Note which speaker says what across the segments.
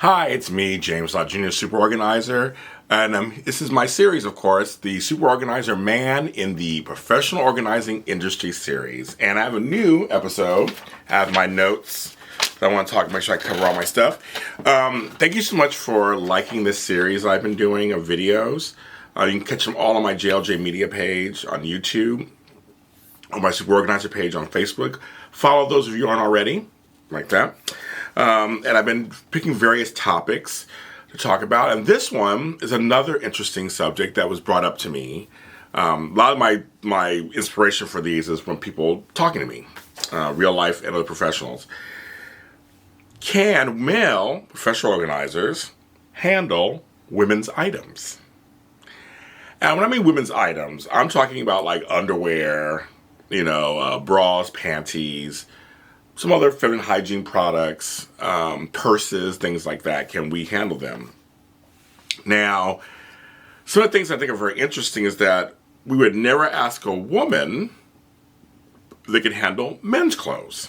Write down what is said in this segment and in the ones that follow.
Speaker 1: Hi, it's me, James Lott Jr., Super Organizer, and this is my series, of course, the Super Organizer Man in the Professional Organizing Industry series. And I have a new episode. I have my notes that I want to make sure I cover all my stuff. Thank you so much for liking this series I've been doing of videos. You can catch them all on my JLJ Media page on YouTube, on my Super Organizer page on Facebook. Follow those of you who aren't already, like that. And I've been picking various topics to talk about. And this one is another interesting subject that was brought up to me. A lot of my inspiration for these is from people talking to me, real life and other professionals. Can male professional organizers handle women's items? And when I mean women's items, I'm talking about like underwear, bras, panties, some other feminine hygiene products, purses, things like that. Can we handle them? Now, some of the things I think are very interesting is that we would never ask a woman if they could handle men's clothes.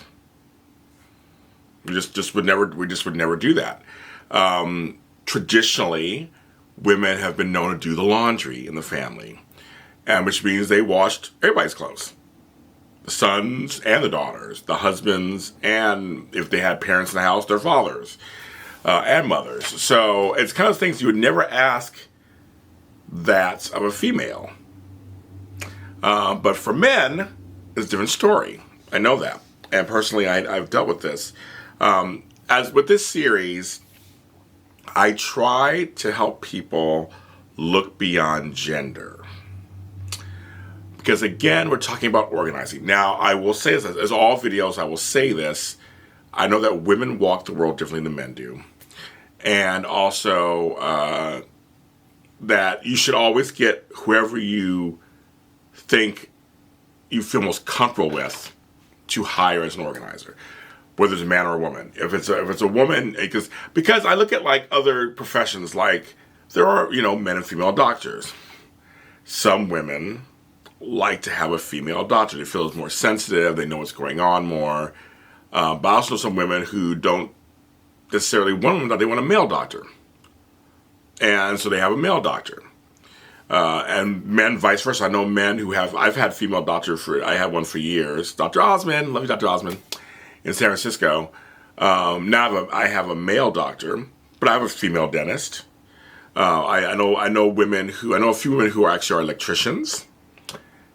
Speaker 1: We just would never do that. Traditionally, women have been known to do the laundry in the family, and which means they washed everybody's clothes. The sons and the daughters, the husbands, and if they had parents in the house, their fathers and mothers. So it's kind of things you would never ask that of a female. But for men, it's a different story. I know that. And personally, I've dealt with this. As with this series, I try to help people look beyond gender. Because again, we're talking about organizing. Now, I will say this, as all videos, I will say this. I know that women walk the world differently than men do. And also that you should always get whoever you think you feel most comfortable with to hire as an organizer, whether it's a man or a woman. If it's a woman, because I look at like other professions, like there are, men and female doctors. Some women like to have a female doctor. They feel it's more sensitive. They know what's going on more. But I also know some women who don't necessarily want them, they want a male doctor. And so they have a male doctor. And men, vice versa. I know men who I've had female doctors I had one for years. Dr. Osmond, love you, Dr. Osmond, in San Francisco. Now I have a male doctor, but I have a female dentist. I know a few women who actually are electricians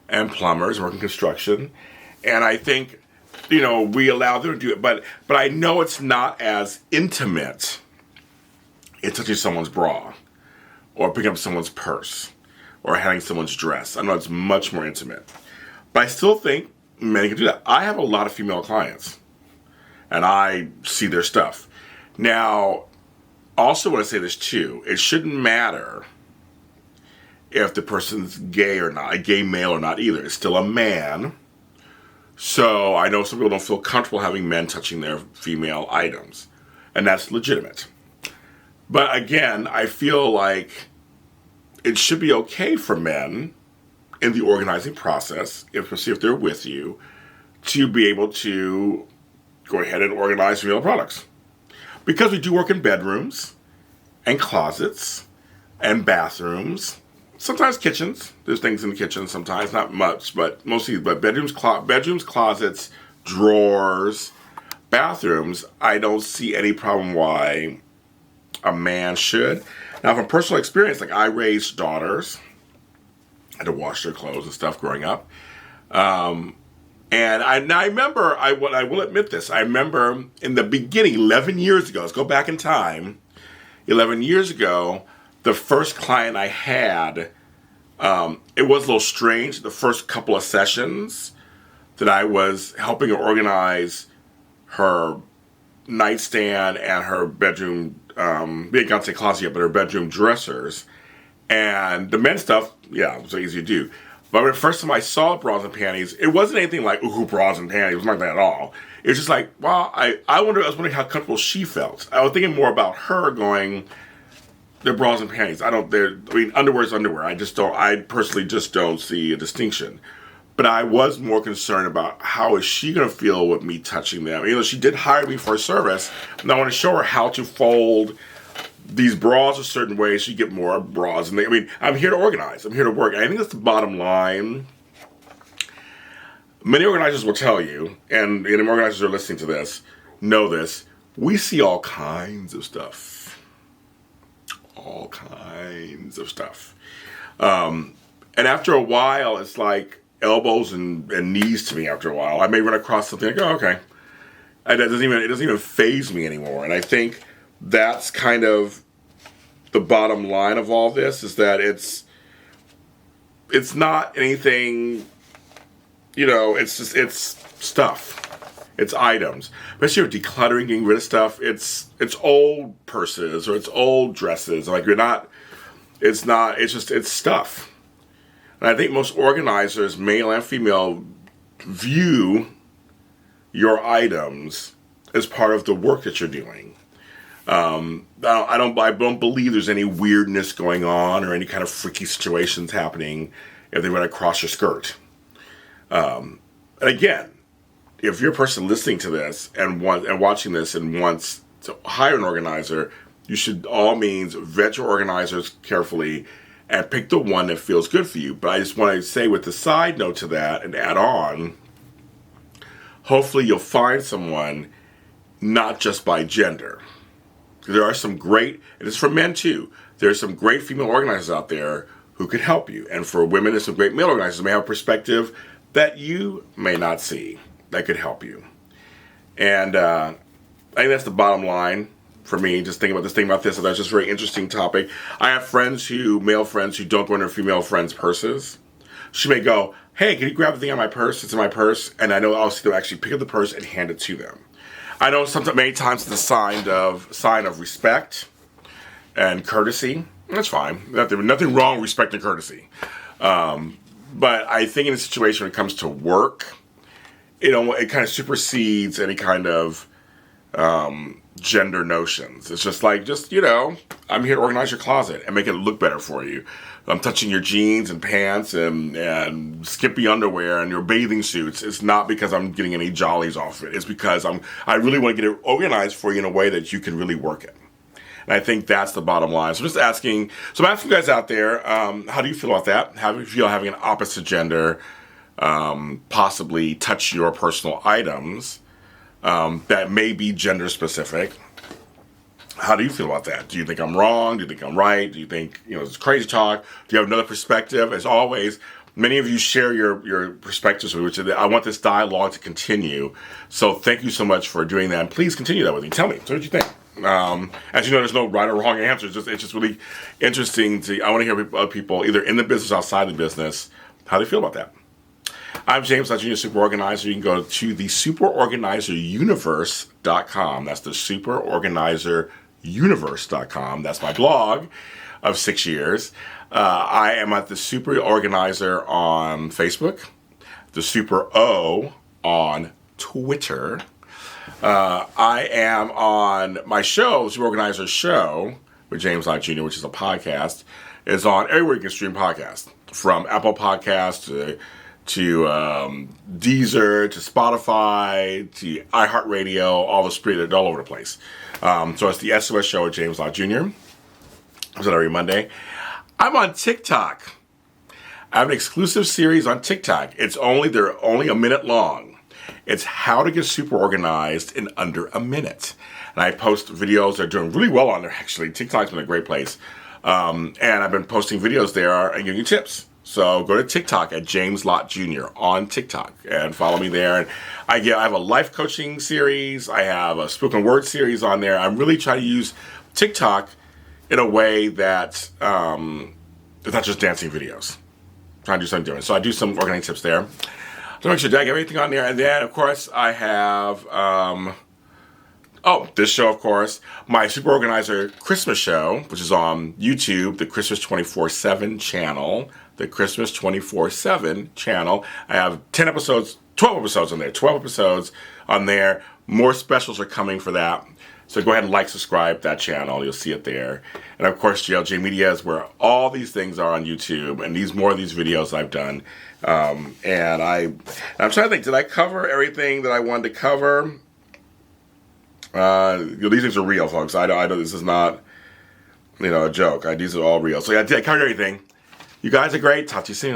Speaker 1: and plumbers, work in construction. And I think, we allow them to do it. But I know it's not as intimate in touching someone's bra or picking up someone's purse or handling someone's dress. I know it's much more intimate. But I still think men can do that. I have a lot of female clients, and I see their stuff. Now, also want to say this too. It shouldn't matter if the person's gay or not, a gay male or not either. It's still a man. So I know some people don't feel comfortable having men touching their female items. And that's legitimate. But again, I feel like it should be okay for men in the organizing process, especially if they're with you, to be able to go ahead and organize female products. Because we do work in bedrooms and closets and bathrooms. Sometimes kitchens. There's things in the kitchen sometimes, not much, but mostly bedrooms, closets, drawers, bathrooms. I don't see any problem why a man should. Now, from personal experience, like I raised daughters. I had to wash their clothes and stuff growing up. And I remember, I will admit this, I remember in the beginning, 11 years ago, let's go back in time, 11 years ago, the first client I had, it was a little strange. The first couple of sessions that I was helping her organize her nightstand and her bedroom, we can't say closet yet, but her bedroom dressers. And the men's stuff, yeah, it was so easy to do. But the first time I saw bras and panties, it wasn't anything like, ooh, bras and panties. It wasn't like that at all. It was just like, wow, I was wondering how comfortable she felt. I was thinking more about her going, they're bras and panties. Underwear is underwear. I personally just don't see a distinction. But I was more concerned about how is she going to feel with me touching them. You know, she did hire me for a service, and I want to show her how to fold these bras a certain way so you get more bras. And I mean, I'm here to organize. I'm here to work. I think that's the bottom line. Many organizers will tell you, and organizers who are listening to this know this, we see all kinds of stuff. All kinds of stuff. And after a while, it's like elbows and knees to me after a while. I may run across something like, oh, okay. And it doesn't even faze me anymore. And I think that's kind of the bottom line of all this, is that it's not anything, you know, it's stuff. It's items. Especially if you're decluttering, getting rid of stuff, it's old purses or it's old dresses. Like it's stuff. And I think most organizers, male and female, view your items as part of the work that you're doing. I don't believe there's any weirdness going on or any kind of freaky situations happening if they run across your skirt. And again, if you're a person listening to this and watching this and wants to hire an organizer, you should all means vet your organizers carefully and pick the one that feels good for you. But I just want to say, with the side note to that and add on, hopefully you'll find someone not just by gender. There are some great, and it's for men too, there's some great female organizers out there who could help you. And for women, there's some great male organizers who may have a perspective that you may not see that could help you. And I think that's the bottom line for me, just thinking about this. So that's just a very interesting topic. I have male friends who don't go in their female friends' purses. She may go, hey, can you grab the thing on my purse? It's in my purse. And I know I'll see them actually pick up the purse and hand it to them. I know many times it's a sign of respect and courtesy. That's fine. Nothing wrong with respect and courtesy. But I think in a situation when it comes to work, it kind of supersedes any kind of gender notions. It's just like, I'm here to organize your closet and make it look better for you. I'm touching your jeans and pants and skimpy underwear and your bathing suits. It's not because I'm getting any jollies off it. It's because I really want to get it organized for you in a way that you can really work it. And I think that's the bottom line. So I'm asking you guys out there, how do you feel about that? How do you feel having an opposite gender possibly touch your personal items that may be gender specific? How do you feel about that? Do you think I'm wrong? Do you think I'm right? Do you think, it's crazy talk? Do you have another perspective? As always, many of you share your perspectives with me, which I want this dialogue to continue. So thank you so much for doing that. And please continue that with me. Tell me, what you think? As you know, there's no right or wrong answer. It's just really interesting I want to hear other people, either in the business or outside the business, how they feel about that. I'm James Lott, Jr., Super Organizer. You can go to the superorganizeruniverse.com. That's the superorganizeruniverse.com. That's my blog of 6 years. I am at the Super Organizer on Facebook, the Super O on Twitter. I am on my show, Super Organizer Show, with James Lott Jr., which is a podcast, is on everywhere you can stream podcasts, from Apple Podcasts to Deezer, to Spotify, to iHeartRadio, all over the place. So it's the SOS Show with James Lott Jr. It's on every Monday. I'm on TikTok. I have an exclusive series on TikTok. They're only a minute long. It's how to get super organized in under a minute. And I post videos. They're doing really well on there, actually. TikTok's been a great place. And I've been posting videos there and giving you tips. So go to TikTok at James Lott Jr. on TikTok and follow me there. And I have a life coaching series. I have a spoken word series on there. I'm really trying to use TikTok in a way that it's not just dancing videos. I'm trying to do something different. So I do some organizing tips there. So make sure I get everything on there. And then, of course, I have, this show, of course, my Super Organizer Christmas show, which is on YouTube, the Christmas 24/7 channel. The Christmas 24/7 channel. I have 12 episodes on there. 12 episodes on there. More specials are coming for that. So go ahead and like, subscribe that channel. You'll see it there. And of course, GLJ Media is where all these things are on YouTube, and more of these videos I've done. And I'm trying to think, did I cover everything that I wanted to cover? These things are real, folks. I know this is not, a joke. These are all real. So yeah, I covered everything. You guys are great. Talk to you soon.